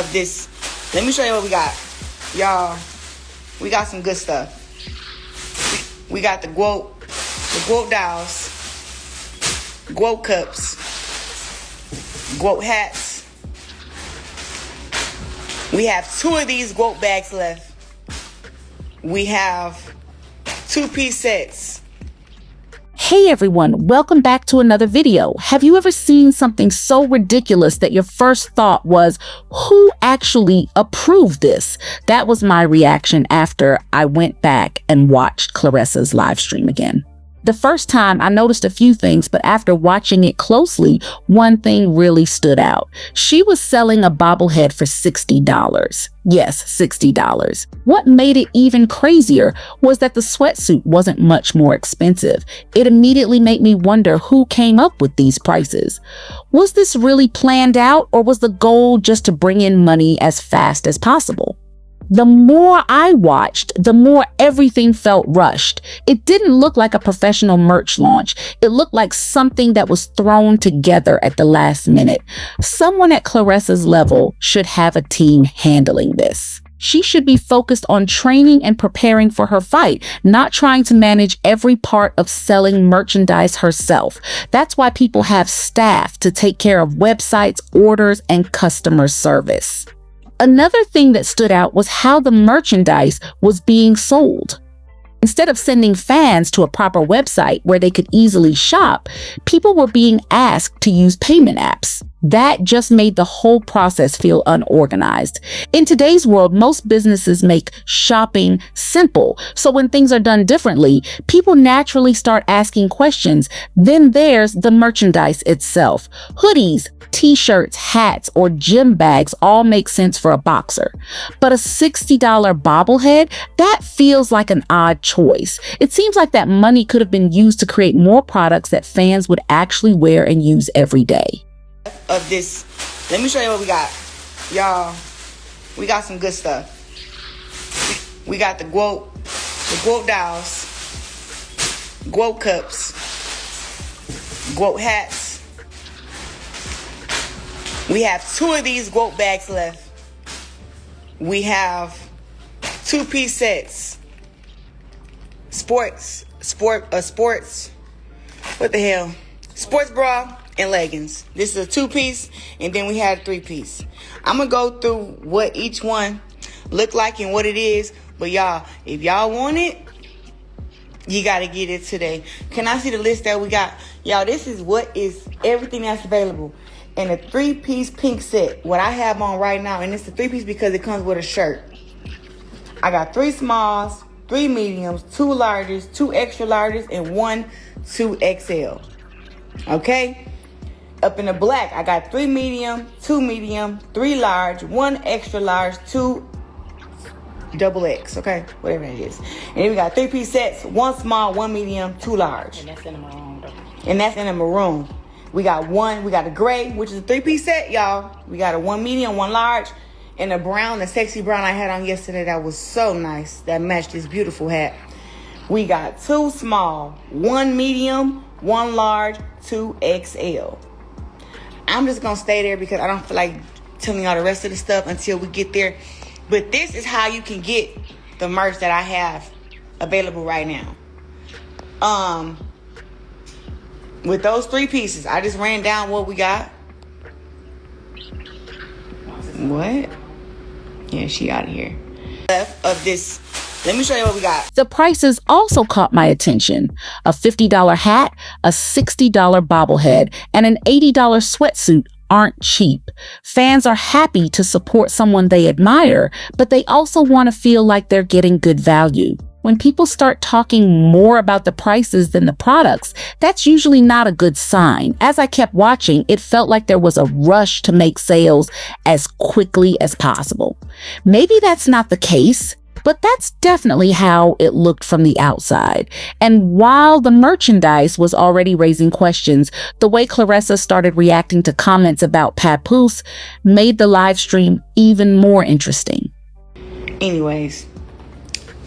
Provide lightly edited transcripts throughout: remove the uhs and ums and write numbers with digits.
of this. Let me show you what we got. Y'all, we got some good stuff. We got the Guo dolls, Guo cups, Guo hats. We have 2 of these Guo bags left. We have 2-piece sets. Hey everyone, welcome back to another video. Have you ever seen something so ridiculous that your first thought was, who actually approved this? That was my reaction after I went back and watched Claressa's live stream again. The first time I noticed a few things, but after watching it closely, one thing really stood out. She was selling a bobblehead for $60. Yes, $60. What made it even crazier was that the sweatsuit wasn't much more expensive. It immediately made me wonder who came up with these prices. Was this really planned out, or was the goal just to bring in money as fast as possible? The more I watched, the more everything felt rushed. It didn't look like a professional merch launch. It looked like something that was thrown together at the last minute. Someone at Claressa's level should have a team handling this. She should be focused on training and preparing for her fight, not trying to manage every part of selling merchandise herself. That's why people have staff to take care of websites, orders, and customer service. Another thing that stood out was how the merchandise was being sold. Instead of sending fans to a proper website where they could easily shop, people were being asked to use payment apps. That just made the whole process feel unorganized. In today's world, most businesses make shopping simple. So when things are done differently, people naturally start asking questions. Then there's the merchandise itself. Hoodies, t-shirts, hats, or gym bags all make sense for a boxer. But a $60 bobblehead, that feels like an odd choice. It seems like that money could have been used to create more products that fans would actually wear and use every day. Of this, let me show you what we got. Y'all, we got some good stuff. We got the Guo dolls, Guo cups, Guo hats. We have 2 of these Guo bags left. We have 2-piece sets. Sports, what the hell? Sports bra and leggings. This is a 2-piece, and then we had a 3-piece. I'm gonna go through what each one look like and what it is, but y'all, if y'all want it, you gotta get it today. Can I see the list that we got? Y'all, this is what is everything that's available in a 3-piece pink set. What I have on right now, and it's a 3-piece because it comes with a shirt. I got 3 smalls, 3 mediums, 2 larges, 2 extra larges, and 1 2XL. Okay? Up in the black, I got 3 medium, 2 medium, 3 large, 1 extra large, 2 double X. Okay? Whatever it is. And then we got 3-piece sets, 1 small, 1 medium, 2 large. And that's in a maroon, though. And that's in a maroon. We got a gray, which is a 3-piece set, y'all. We got a 1 medium, 1 large, and a brown, the sexy brown I had on yesterday that was so nice. That matched this beautiful hat. We got 2 small, 1 medium, 1 large, 2XL. I'm just going to stay there because I don't feel like telling y'all the rest of the stuff until we get there. But this is how you can get the merch that I have available right now. With those 3 pieces, I just ran down what we got. What? Yeah, she out of here. Left of this. Let me show you what we got. The prices also caught my attention. A $50 hat, a $60 bobblehead, and an $80 sweatsuit aren't cheap. Fans are happy to support someone they admire, but they also want to feel like they're getting good value. When people start talking more about the prices than the products, that's usually not a good sign. As I kept watching, it felt like there was a rush to make sales as quickly as possible. Maybe that's not the case, but that's definitely how it looked from the outside. And while the merchandise was already raising questions, the way Claressa started reacting to comments about Papoose made the live stream even more interesting. Anyways,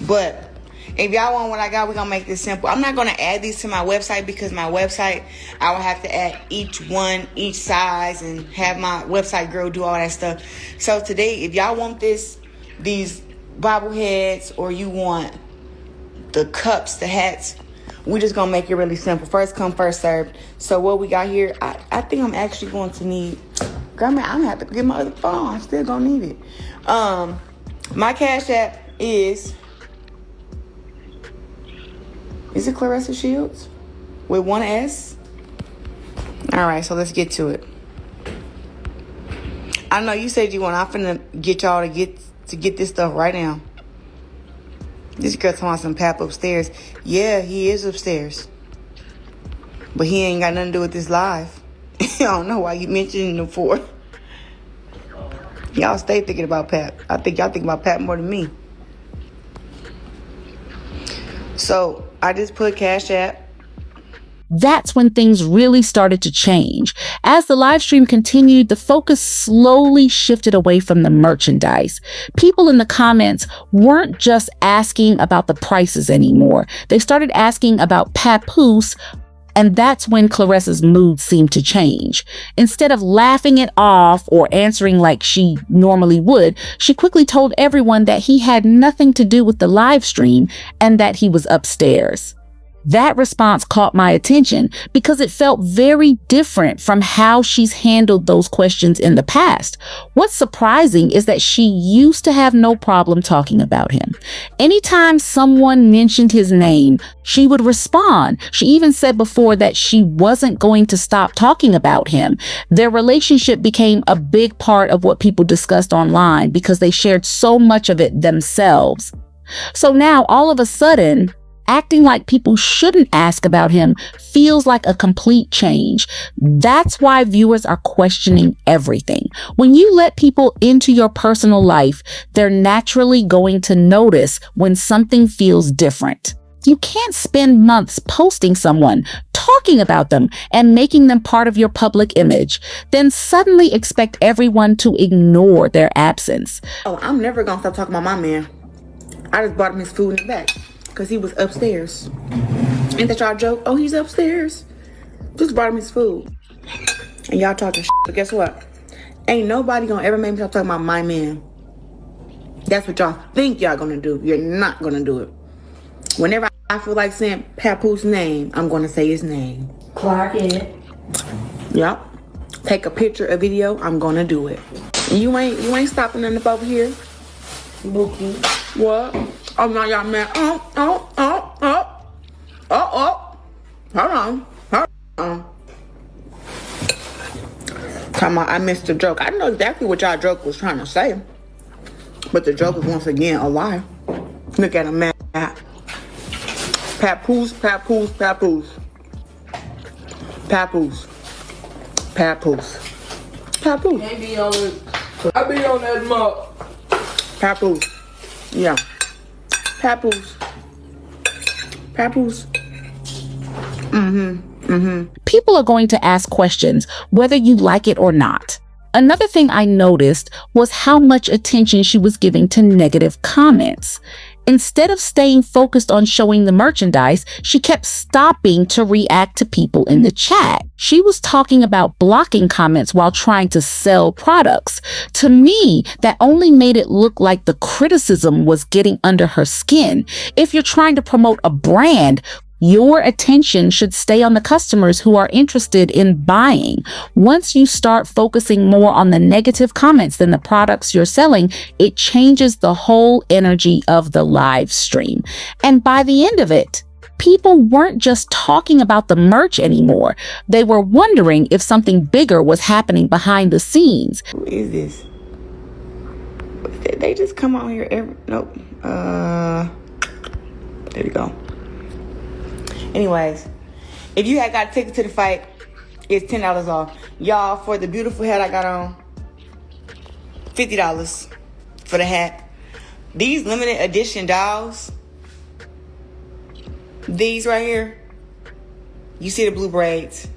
but If y'all want what I got, we're going to make this simple. I'm not going to add these to my website because my website, I will have to add each one, each size, and have my website girl do all that stuff. So today, if y'all want these bobbleheads, or you want the cups, the hats, we're just going to make it really simple. First come, first served. So what we got here, I think I'm actually going to need, Grandma, I'm going to have to get my other phone. I'm still going to need it. My Cash App is it Claressa Shields? With one S? Alright, so let's get to it. I know you said you want. I'm finna get y'all to get this stuff right now. This girl talking about some pap upstairs. Yeah, he is upstairs. But he ain't got nothing to do with this live. I don't know why you mentioning him for. Y'all stay thinking about Pap. I think y'all think about Pap more than me. So I just put Cash App. That's when things really started to change. As the live stream continued, the focus slowly shifted away from the merchandise. People in the comments weren't just asking about the prices anymore. They started asking about Papoose, and that's when Claressa's mood seemed to change. Instead of laughing it off or answering like she normally would, she quickly told everyone that he had nothing to do with the live stream and that he was upstairs. That response caught my attention because it felt very different from how she's handled those questions in the past. What's surprising is that she used to have no problem talking about him. Anytime someone mentioned his name, she would respond. She even said before that she wasn't going to stop talking about him. Their relationship became a big part of what people discussed online because they shared so much of it themselves. So now, all of a sudden, acting like people shouldn't ask about him feels like a complete change. That's why viewers are questioning everything. When you let people into your personal life, they're naturally going to notice when something feels different. You can't spend months posting someone, talking about them, and making them part of your public image, then suddenly expect everyone to ignore their absence. Oh, I'm never gonna stop talking about my man. I just bought him his food in the back. Because he was upstairs. Ain't that y'all joke? Oh, he's upstairs. Just brought him his food. And y'all talking shit. But guess what? Ain't nobody gonna ever make me stop talking about my man. That's what y'all think y'all gonna do. You're not gonna do it. Whenever I feel like saying Papoose name, I'm gonna say his name. Clark it. Yep. Take a picture, a video, I'm gonna do it. You ain't stopping nothing up over here. Bookie. What? Oh, now y'all man. Hold on. Talking about I missed the joke. I know exactly what y'all joke was trying to say. But the joke is once again a lie. Look at him, man. Papoose. Papoose. Papoose. Papoose. Papoose. Papoose. I be on that mug. Papoose. Yeah. Papoose. Papoose. People are going to ask questions, whether you like it or not. Another thing I noticed was how much attention she was giving to negative comments. Instead of staying focused on showing the merchandise, she kept stopping to react to people in the chat. She was talking about blocking comments while trying to sell products. To me, that only made it look like the criticism was getting under her skin. If you're trying to promote a brand, your attention should stay on the customers who are interested in buying. Once you start focusing more on the negative comments than the products you're selling, it changes the whole energy of the live stream. And by the end of it, people weren't just talking about the merch anymore. They were wondering if something bigger was happening behind the scenes. Who is this? They just come out here every... Nope. There we go. Anyways, if you had got a ticket to the fight, it's $10 off. Y'all, for the beautiful hat I got on, $50 for the hat. These limited edition dolls, these right here, you see the blue braids,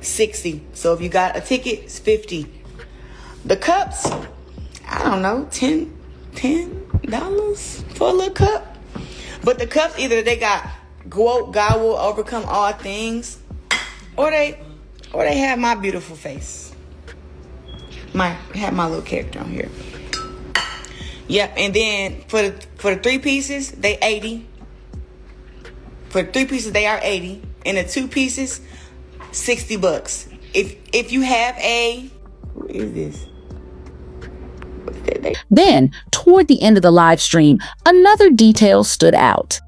$60. So if you got a ticket, it's $50. The cups, I don't know, $10 for a little cup. But the cups, either they got God will overcome all things, or they have my beautiful face. Have my little character on here. Yep, and then for the 3 pieces, they 80. For 3 pieces, they are 80. And the 2 pieces, $60. If you have a, who is this? Then, toward the end of the live stream, another detail stood out.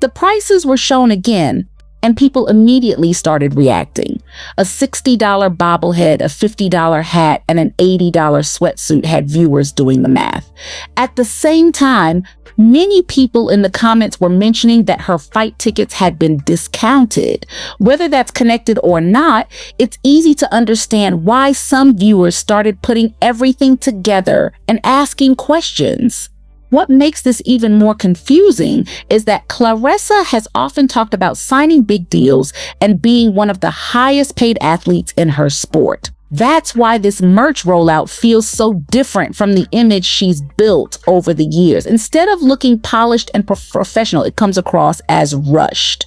The prices were shown again, and people immediately started reacting. A $60 bobblehead, a $50 hat, and an $80 sweatsuit had viewers doing the math. At the same time, many people in the comments were mentioning that her fight tickets had been discounted. Whether that's connected or not, it's easy to understand why some viewers started putting everything together and asking questions. What makes this even more confusing is that Claressa has often talked about signing big deals and being one of the highest paid athletes in her sport. That's why this merch rollout feels so different from the image she's built over the years. Instead of looking polished and professional, it comes across as rushed.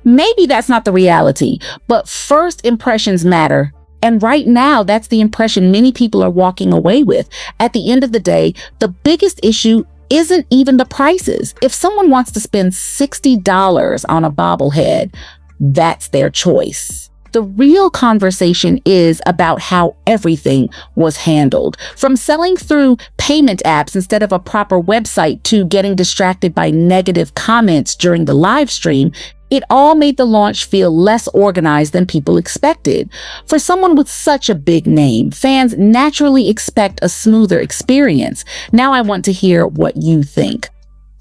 Maybe that's not the reality, but first impressions matter. And right now, that's the impression many people are walking away with. At the end of the day, the biggest issue isn't even the prices. If someone wants to spend $60 on a bobblehead, that's their choice. The real conversation is about how everything was handled. From selling through payment apps instead of a proper website to getting distracted by negative comments during the live stream, it all made the launch feel less organized than people expected. For someone with such a big name, fans naturally expect a smoother experience. Now I want to hear what you think.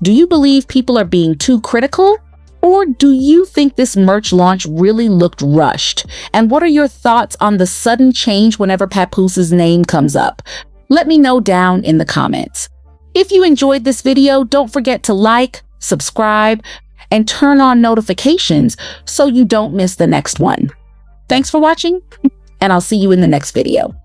Do you believe people are being too critical? Or do you think this merch launch really looked rushed? And what are your thoughts on the sudden change whenever Papoose' name comes up? Let me know down in the comments. If you enjoyed this video, don't forget to like, subscribe, and turn on notifications so you don't miss the next one. Thanks for watching, and I'll see you in the next video.